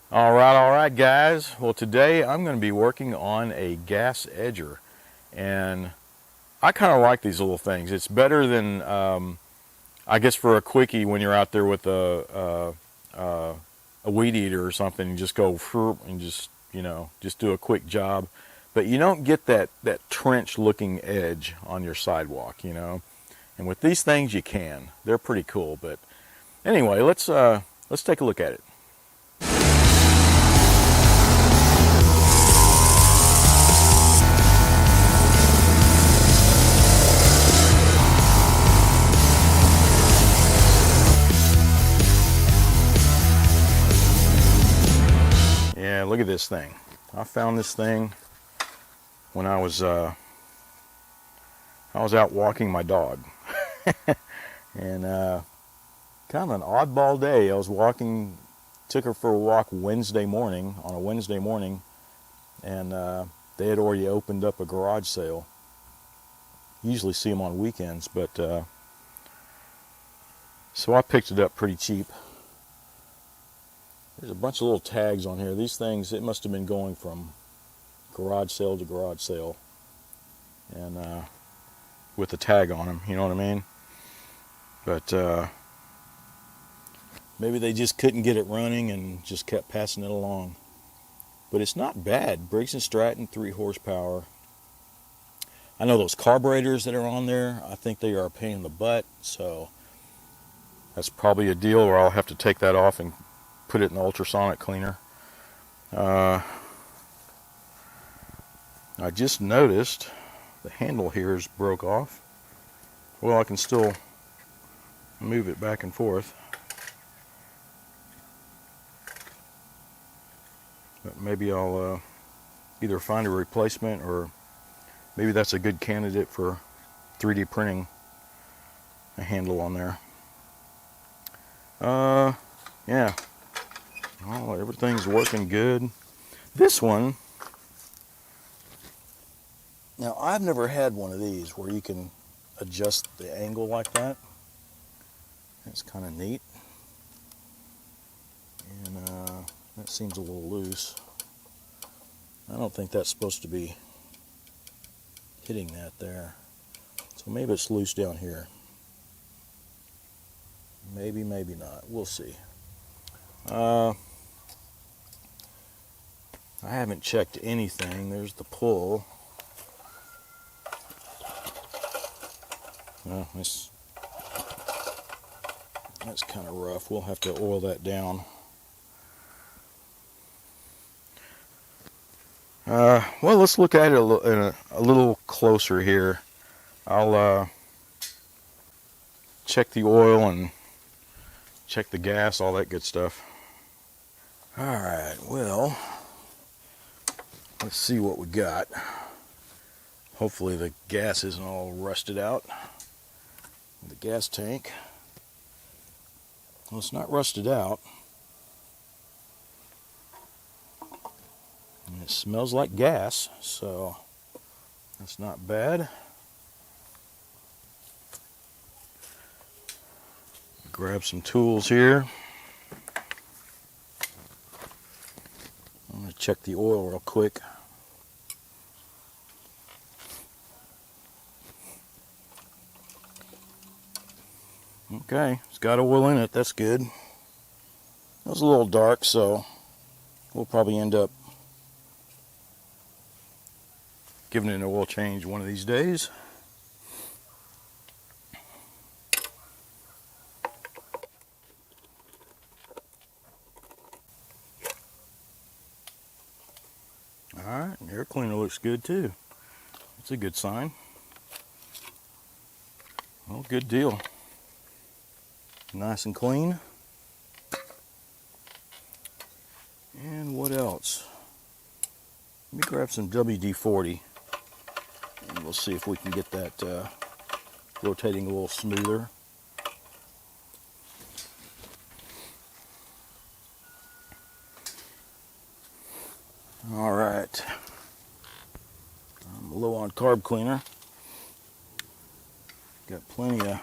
All right, guys. Well, today I'm going to be working on a gas edger, and I kind of like these little things. It's better than, I guess, for a quickie when you're out there with a weed eater or something. You just go and just do a quick job, but you don't get that trench-looking edge on your sidewalk, And with these things, you can. They're pretty cool. But anyway, let's take a look at it. Yeah, look at this thing. I found this thing when I was out walking my dog, and kind of an oddball day. I was took her for a walk on a Wednesday morning, and they had already opened up a garage sale. Usually see them on weekends, but so I picked it up pretty cheap. There's a bunch of little tags on here. These things, it must have been going from garage sale to garage sale, and with a tag on them, you know what I mean? But maybe they just couldn't get it running and just kept passing it along. But it's not bad. Briggs & Stratton, 3 horsepower. I know those carburetors that are on there, I think they are a pain in the butt, so that's probably a deal where I'll have to take that off and put it in the ultrasonic cleaner. I just noticed the handle here is broke off. Well, I can still move it back and forth, but maybe I'll either find a replacement, or maybe that's a good candidate for 3D printing a handle on there. Yeah. Oh, everything's working good. This one, now I've never had one of these where you can adjust the angle like that. That's kind of neat. And that seems a little loose. I don't think that's supposed to be hitting that there. So maybe it's loose down here. Maybe, maybe not. We'll see. I haven't checked anything. There's the pull. Well, that's kind of rough. We'll have to oil that down. Well, let's look at it a little closer here. I'll check the oil and check the gas, all that good stuff. All right, well, let's see what we got. Hopefully the gas isn't all rusted out. The gas tank. Well, it's not rusted out. And it smells like gas, so that's not bad. Grab some tools here. I'm going to check the oil real quick. Okay, it's got oil in it, that's good. It was a little dark, so we'll probably end up giving it an oil change one of these days. Alright, air cleaner looks good too. That's a good sign. Well, good deal. Nice and clean. And what else? Let me grab some WD-40 and we'll see if we can get that rotating a little smoother. All right. I'm low on carb cleaner. Got plenty of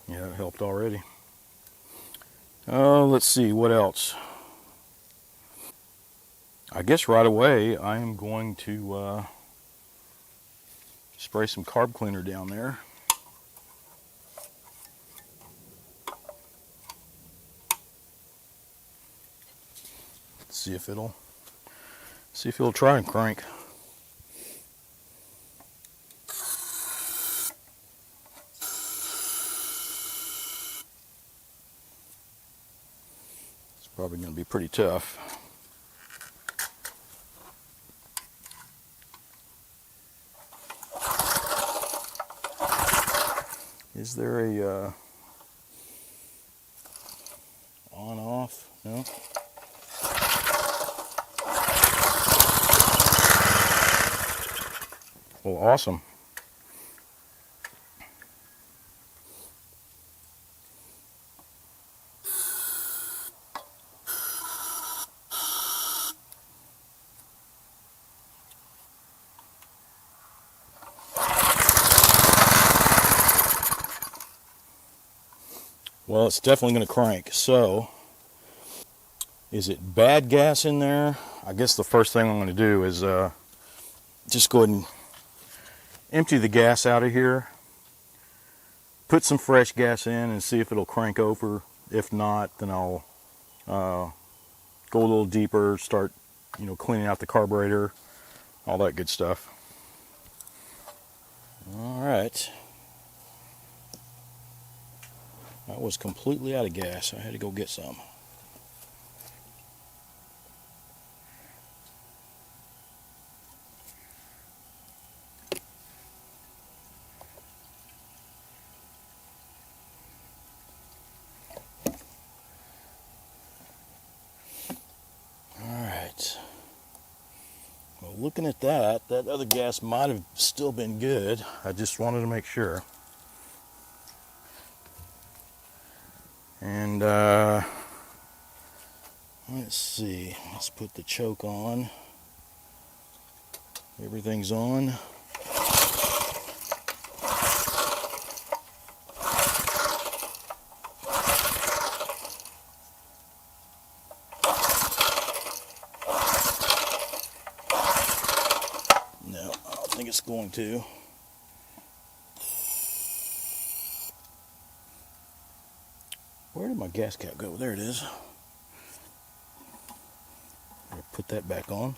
Yeah, it helped already. Let's see, what else? I guess right away I am going to spray some carb cleaner down there. See if it'll try and crank. It's probably going to be pretty tough. Is there a on off? No. Well, awesome. Well, it's definitely going to crank. So, is it bad gas in there? I guess the first thing I'm going to do is just go ahead and empty the gas out of here. Put some fresh gas in and see if it'll crank over. If not, then I'll go a little deeper, start, cleaning out the carburetor, all that good stuff. All right. I was completely out of gas. I had to go get some. Alright. Well, looking at that other gas might have still been good. I just wanted to make sure. And let's see. Let's put the choke on. Everything's on. No, I don't think it's going to. Where did my gas cap go? There it is. I'll put that back on.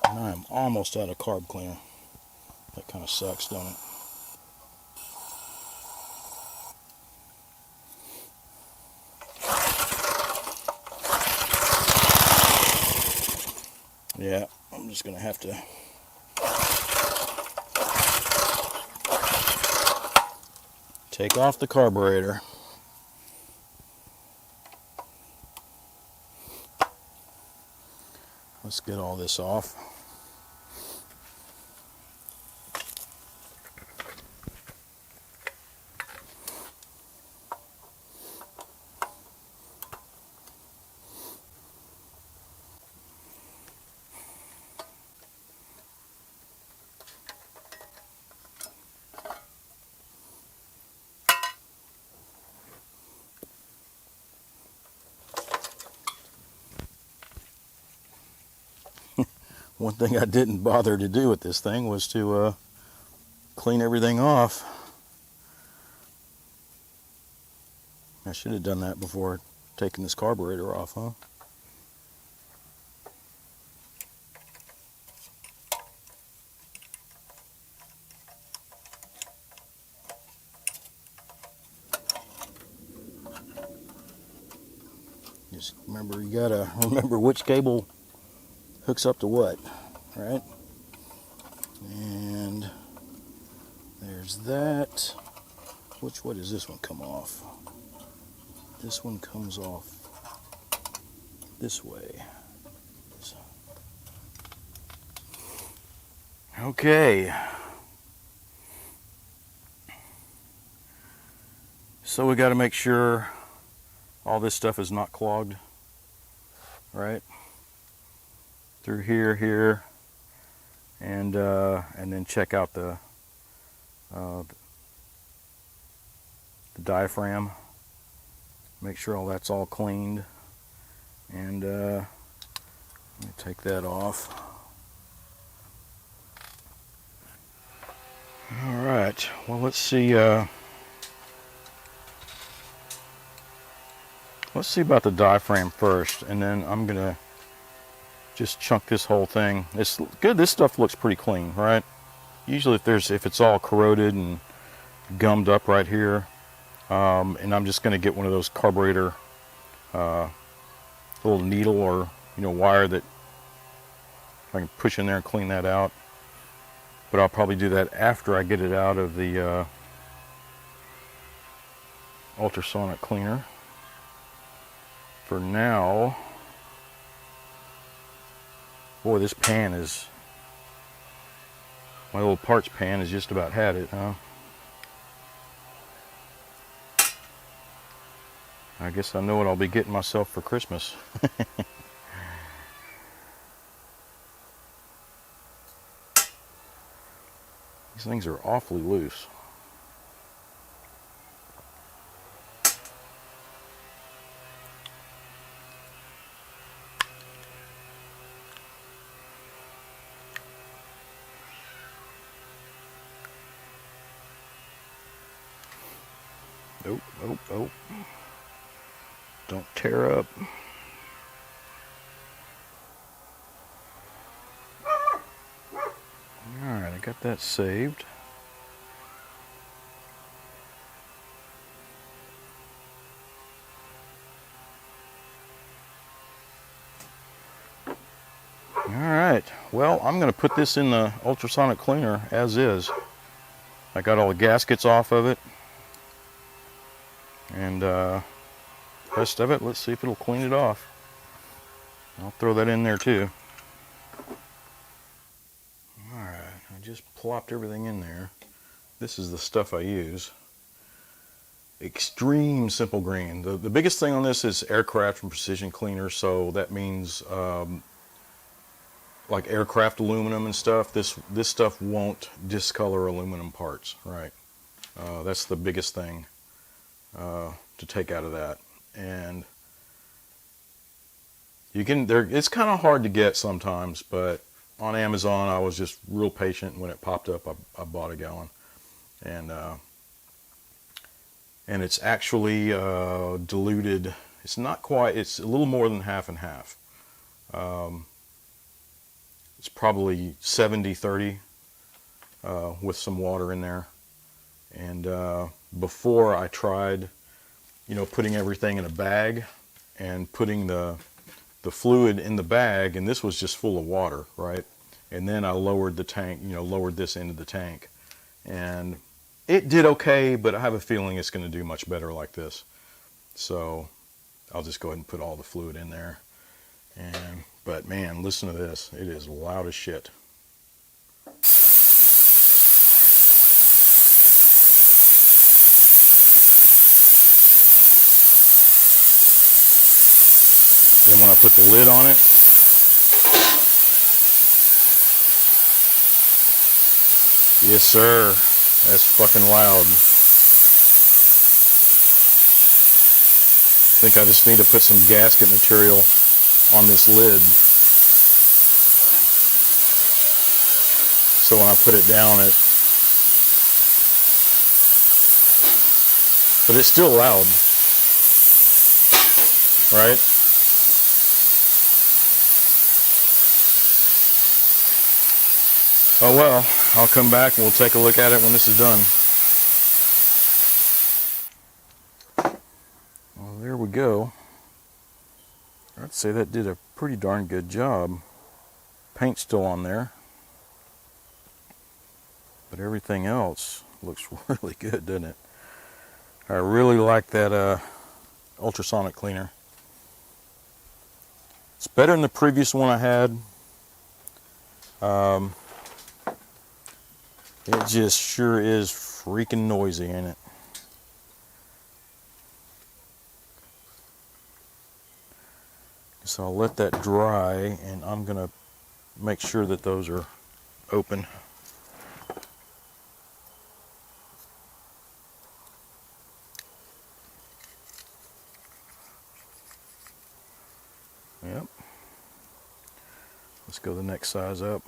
And I am almost out of carb cleaner. That kind of sucks, don't it? Yeah, I'm just going to have to take off the carburetor. Let's get all this off. One thing I didn't bother to do with this thing was to clean everything off. I should have done that before taking this carburetor off, huh? Just remember, you gotta remember which cable hooks up to what, right? And there's that. What does this one come off? This one comes off this way. Okay. So we got to make sure all this stuff is not clogged, right? through here, and then check out the diaphragm. Make sure all that's all cleaned, and let me take that off. All right. Well, let's see. Let's see about the diaphragm first, and then I'm gonna just chunk this whole thing. It's good. This stuff looks pretty clean, right? Usually, if it's all corroded and gummed up right here, and I'm just gonna get one of those carburetor little needle or wire that I can push in there and clean that out. But I'll probably do that after I get it out of the ultrasonic cleaner. For now, boy, this pan is, my little parts pan has just about had it, huh? I guess I know what I'll be getting myself for Christmas. These things are awfully loose. Oh. Don't tear up. Alright, I got that saved. Alright, well, I'm going to put this in the ultrasonic cleaner as is. I got all the gaskets off of it. And the rest of it, let's see if it'll clean it off. I'll throw that in there too. Alright, I just plopped everything in there. This is the stuff I use. Extreme simple green. The biggest thing on this is aircraft and precision cleaner, so that means like aircraft aluminum and stuff. This stuff won't discolor aluminum parts, right? That's the biggest thing to take out of that. And you can, it's kind of hard to get sometimes, but on Amazon I was just real patient. When it popped up, I bought a gallon, and it's actually diluted. It's not quite, it's a little more than half and half. It's probably 70-30 with some water in there. And before I tried, putting everything in a bag and putting the fluid in the bag, and this was just full of water, right? And then I lowered the tank, lowered this into the tank, and it did okay, but I have a feeling it's going to do much better like this. So I'll just go ahead and put all the fluid in there. But man, listen to this. It is loud as shit. Then when I put the lid on it, yes sir, that's fucking loud. I think I just need to put some gasket material on this lid, so when I put it down, but it's still loud, right? Oh well, I'll come back and we'll take a look at it when this is done. Well, there we go. I'd say that did a pretty darn good job. Paint's still on there, but everything else looks really good, doesn't it? I really like that ultrasonic cleaner. It's better than the previous one I had. It just sure is freaking noisy, ain't it? So I'll let that dry, and I'm gonna make sure that those are open. Yep. Let's go the next size up.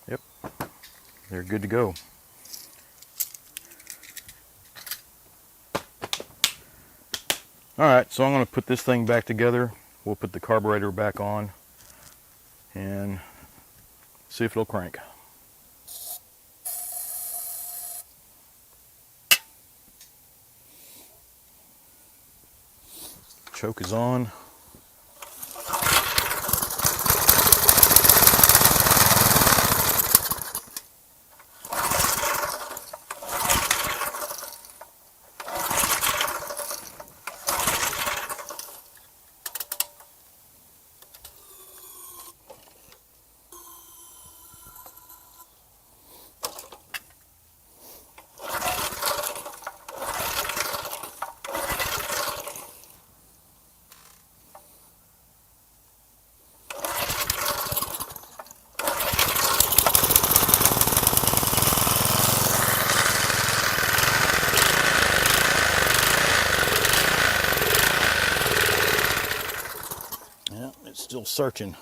Yep. They're good to go. Alright, so I'm going to put this thing back together. We'll put the carburetor back on and see if it'll crank. Choke is on. Yeah, it's still searching.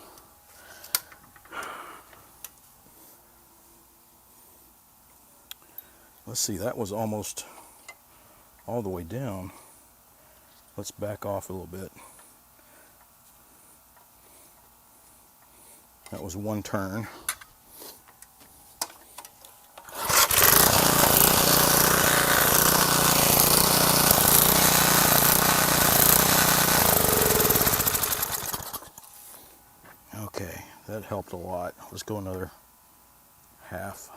Let's see, that was almost all the way down. Let's back off a little bit. That was one turn. Okay, that helped a lot. Let's go another half.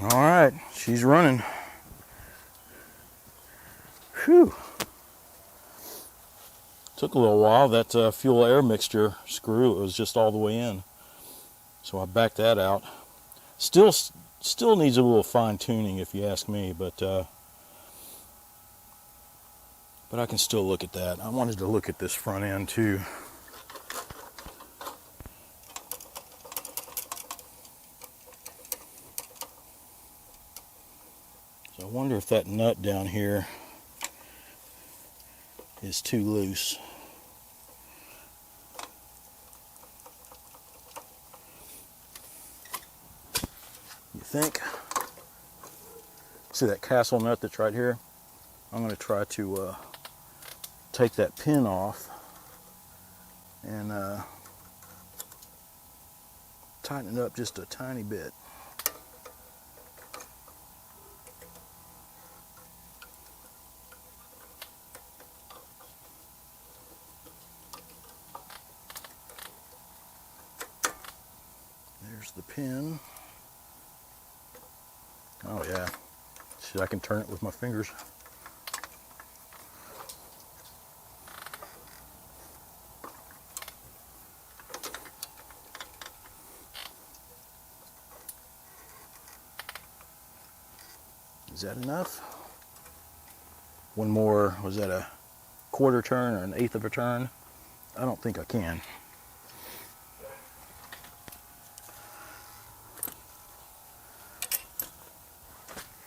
All right, she's running. Whew. Took a little while. That fuel air mixture screw, it was just all the way in. So I backed that out. Still needs a little fine tuning if you ask me, but I can still look at that. I wanted to look at this front end too. So I wonder if that nut down here is too loose. You think? See that castle nut that's right here? I'm going to try to take that pin off and tighten it up just a tiny bit. There's the pin. Oh yeah. See, I can turn it with my fingers. Is that enough? One more, was that a quarter turn or an eighth of a turn? I don't think I can.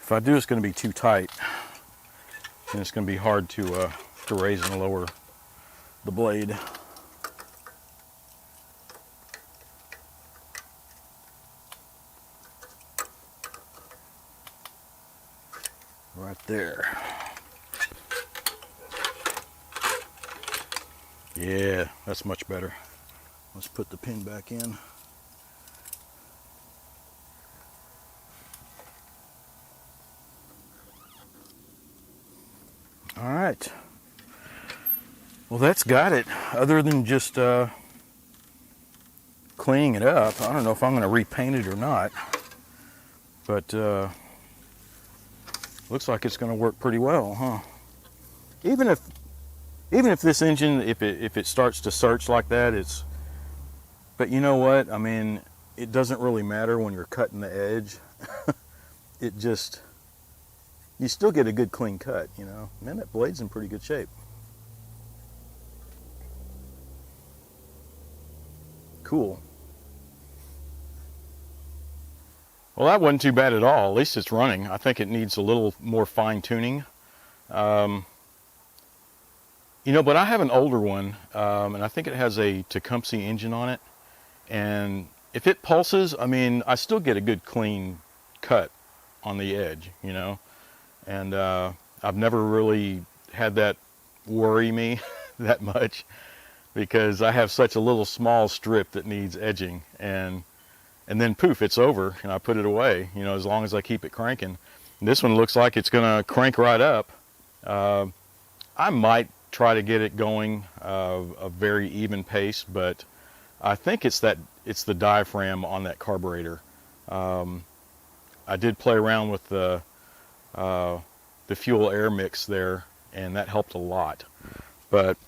If I do, it's going to be too tight, and it's going to be hard to raise and lower the blade. Right there. Yeah, that's much better. Let's put the pin back in. All right. Well, that's got it. Other than just cleaning it up, I don't know if I'm going to repaint it or not, but looks like it's going to work pretty well, huh? Even if this engine, if it starts to search like that, it's. But you know what? I mean, it doesn't really matter when you're cutting the edge. It just. You still get a good clean cut, you know. Man, that blade's in pretty good shape. Cool. Well, that wasn't too bad at all. At least it's running. I think it needs a little more fine tuning. You know, but I have an older one, and I think it has a Tecumseh engine on it. And if it pulses, I mean, I still get a good clean cut on the edge, you know. And I've never really had that worry me that much, because I have such a little small strip that needs edging, and then poof, it's over, and I put it away, you know, as long as I keep it cranking. And this one looks like it's gonna crank right up. I might try to get it going a very even pace, but I think it's the diaphragm on that carburetor. I did play around with the fuel air mix there, and that helped a lot. But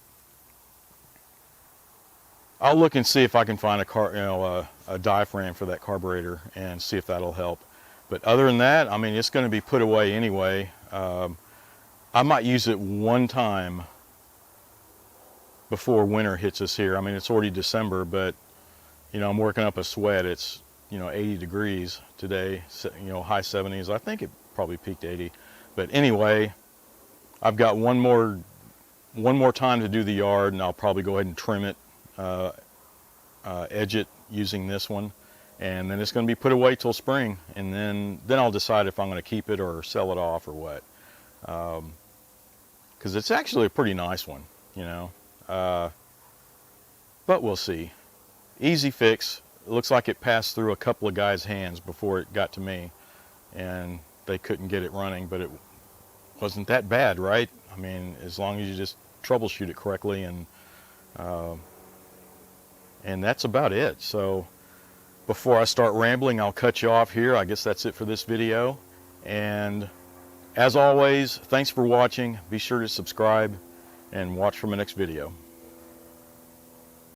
I'll look and see if I can find a diaphragm for that carburetor and see if that'll help. But other than that, I mean, it's going to be put away anyway. I might use it one time before winter hits us here. I mean, it's already December, but you know, I'm working up a sweat. It's, you know, 80 degrees today, you know, high 70s. I think it probably peaked 80. But anyway, I've got one more time to do the yard, and I'll probably go ahead and trim it, edge it using this one, and then it's going to be put away till spring, and then I'll decide if I'm going to keep it or sell it off or what. Because it's actually a pretty nice one, you know. But we'll see. Easy fix. It looks like it passed through a couple of guys' hands before it got to me, and they couldn't get it running, but it wasn't that bad, right? I mean, as long as you just troubleshoot it correctly, and that's about it. So Before I start rambling, I'll cut you off here. I guess that's it for this video. And as always, thanks for watching. Be sure to subscribe and watch for my next video.